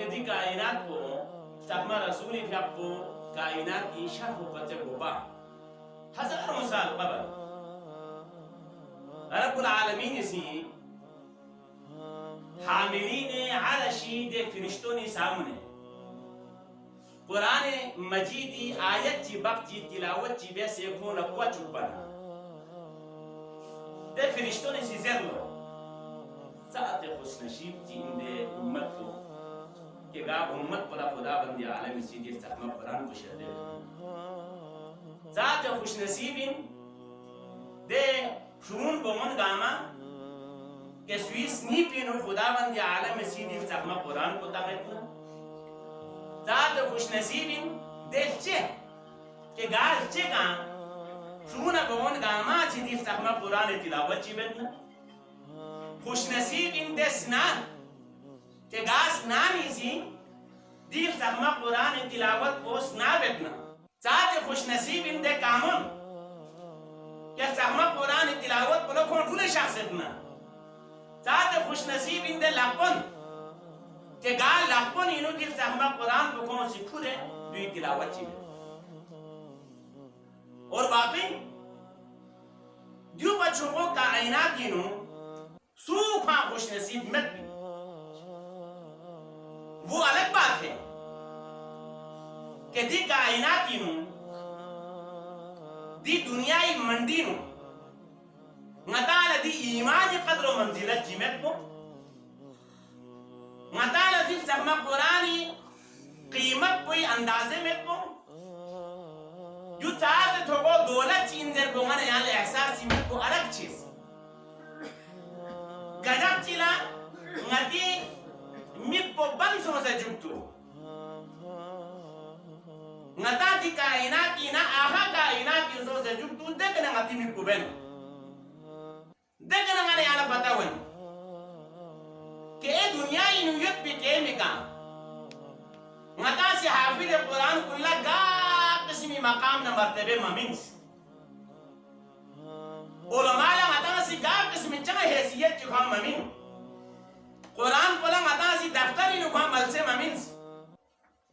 के दी कायनात को तकमा रसूल फियापो कायनात की शर्ह पचे गोबा हजारों साल कबल रब्बुल आलमीन सी हामिलीन अरशी दे फरिश्तों ने सामने कुरान मजीदी आयत ची बक्ची तिलावत ची बेसे को नकुआ चुपना दे फरिश्तों ने सी ज़ेलो साथ खुश नसीब ची इंदे उम्मत को कि गा उम्मत पला खुदा बंदी आलम सी दे तकमा कुरान को शहदे साथ खुश नसीबिन दे शुरून बोमन गामा के स्वीस नी पिनो खुदा बंदी आलम सी दे तकमा कुरान को ताकत ज़ात खुश नसीबिन देखे के गाल चेका शुना बोन गामा चिदी तकमा कुरान तिलावत चिबेतना खुश नसीबिन देसना के गास नानी सी दी तकमा कुरान तिलावत को सना बेतना ज़ात खुश नसीबिन दे कामन के तकमा कुरान तिलावत को लोगों ढूंढे शासकना ज़ात खुश नसीबिन दे लापन के गाल लापन इनो दिल तकमा कुरान को कौन सिखुरे दुई तिलावत चिबे और वाकई जो बच्चों को कायनात इनो सूखा खुश नसीब मत भी वो अलग बात है कि दी कायनात इनो दी दुनियाई मंडी नो मताल दी ईमान कदर मंजिलत जिमत को मताल दी तकमा कुरानी कीमत कोई अंदाजे में को जो चाहते तो वो दौलत चीन जर बोंगने याले एहसास में को अलग चीज गजब चिला ngati mikpo banso sa juktu ngata di kainat ina aha kainat so sa juktu dekana ngati mikpo ben dekana ngane ala batawan ke dunia inu yut bi ke mika ngata si hafiz quran kullu ga qismi maqam na martabe mamins ulama la ngata si ga qismi changa haysiyat ji kham mamin Quran pola ngata si daftari nu kham malse mamins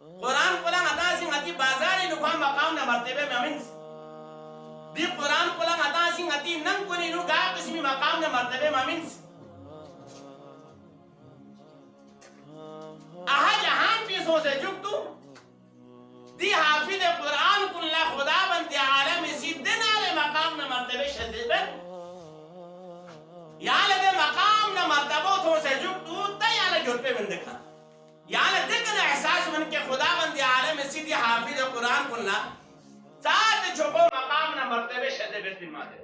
Quran pola ngata si ngati bazari nu kham maqam na martabe mamins di Quran pola ngata si ngati nang kuni nu ga qismi maqam na martabe mamins aha jahan bi so se juktu di hafiz Quran kullu khuda bandi alam si dinale maqam na martabe shadiban याले दे मकाम ना मर्तबा तो से जुटू तयाले जुटपे बंदे खा Yale देखना एहसास मन के खुदाबंदी आलम सीधी हाफिज कुरान कुल्ला साथ छोको मकाम ना मर्तबे शदे बेत मादे